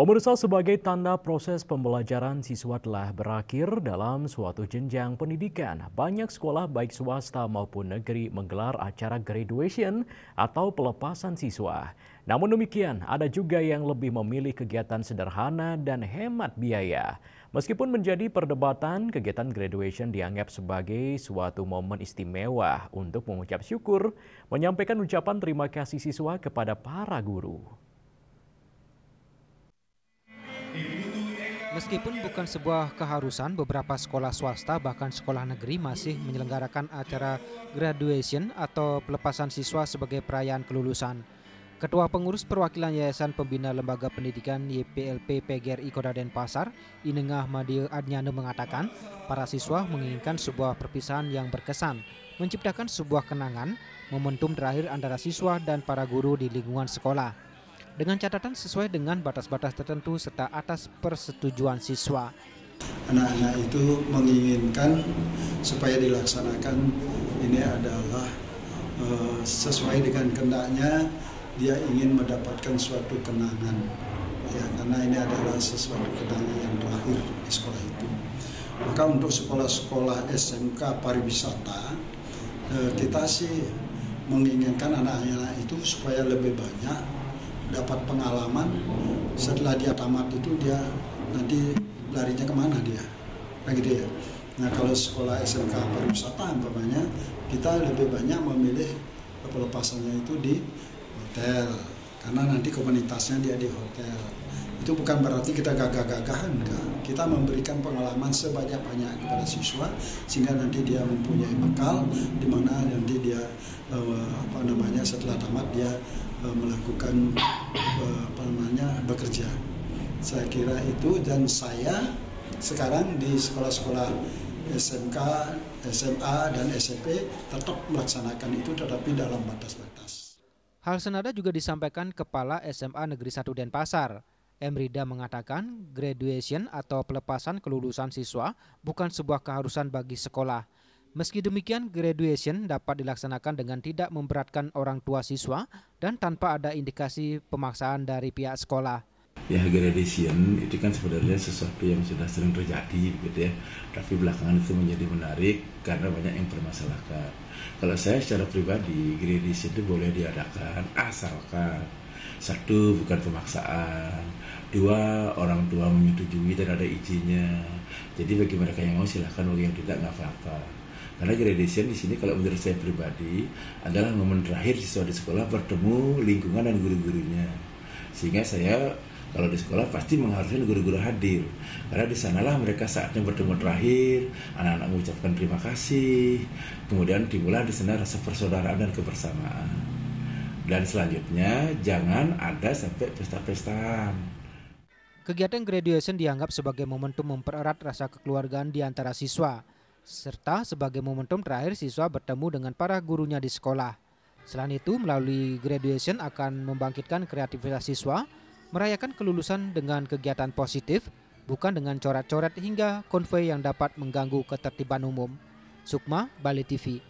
Pemirsa, sebagai tanda proses pembelajaran siswa telah berakhir dalam suatu jenjang pendidikan, banyak sekolah baik swasta maupun negeri menggelar acara graduation atau pelepasan siswa. Namun demikian, ada juga yang lebih memilih kegiatan sederhana dan hemat biaya. Meskipun menjadi perdebatan, kegiatan graduation dianggap sebagai suatu momen istimewa untuk mengucap syukur, menyampaikan ucapan terima kasih siswa kepada para guru. Meskipun bukan sebuah keharusan, beberapa sekolah swasta bahkan sekolah negeri masih menyelenggarakan acara graduation atau pelepasan siswa sebagai perayaan kelulusan. Ketua Pengurus Perwakilan Yayasan Pembina Lembaga Pendidikan YPLP PGRI Kota Denpasar, Inengah Made Adnyane mengatakan, para siswa menginginkan sebuah perpisahan yang berkesan, menciptakan sebuah kenangan, momentum terakhir antara siswa dan para guru di lingkungan sekolah. Dengan catatan sesuai dengan batas-batas tertentu serta atas persetujuan siswa. Anak-anak itu menginginkan supaya dilaksanakan ini adalah sesuai dengan kehendaknya, dia ingin mendapatkan suatu kenangan, ya, karena ini adalah sesuatu kenangan yang terakhir di sekolah itu. Maka untuk sekolah-sekolah SMK pariwisata, kita sih menginginkan anak-anak itu supaya lebih banyak dapat pengalaman. Setelah dia tamat itu dia nanti larinya kemana dia, nah gitu ya. Nah kalau sekolah SMK pariwisata umpamanya, kita lebih banyak memilih pelepasannya itu di hotel, karena nanti komunitasnya dia di hotel. Itu bukan berarti kita gagah-gagahan, enggak. Kita memberikan pengalaman sebanyak-banyak kepada siswa sehingga nanti dia mempunyai bekal di mana nanti dia setelah tamat dia melakukan bekerja. Saya kira itu, dan saya sekarang di sekolah-sekolah SMK, SMA dan SMP tetap melaksanakan itu tetapi dalam batas-batas. Hal senada juga disampaikan Kepala SMA Negeri 1 Denpasar. Emrida mengatakan graduation atau pelepasan kelulusan siswa bukan sebuah keharusan bagi sekolah. Meski demikian, graduation dapat dilaksanakan dengan tidak memberatkan orang tua siswa dan tanpa ada indikasi pemaksaan dari pihak sekolah. Ya, graduation itu kan sebenarnya sesuatu yang sudah sering terjadi gitu ya. Tapi belakangan itu menjadi menarik karena banyak yang permasalahkan. Kalau saya secara pribadi, graduation itu boleh diadakan asalkan satu, bukan pemaksaan. Dua, orang tua menyetujui dan ada izinnya. Jadi bagi mereka yang mau silahkan, bagi yang tidak nggak apa-apa. Karena graduation di sini kalau menurut saya pribadi adalah momen terakhir siswa di sekolah bertemu lingkungan dan guru-gurunya. Sehingga saya kalau di sekolah pasti mengharuskan guru-guru hadir. Karena di sanalah mereka saatnya bertemu terakhir, anak-anak mengucapkan terima kasih. Kemudian timbullah di sana rasa persaudaraan dan kebersamaan. Dan selanjutnya jangan ada sampai pesta-pestaan. Kegiatan graduation dianggap sebagai momentum mempererat rasa kekeluargaan di antara siswa, serta sebagai momentum terakhir siswa bertemu dengan para gurunya di sekolah. Selain itu, melalui graduation akan membangkitkan kreativitas siswa, merayakan kelulusan dengan kegiatan positif, bukan dengan coret-coret hingga konvoi yang dapat mengganggu ketertiban umum. Sukma, Bali TV.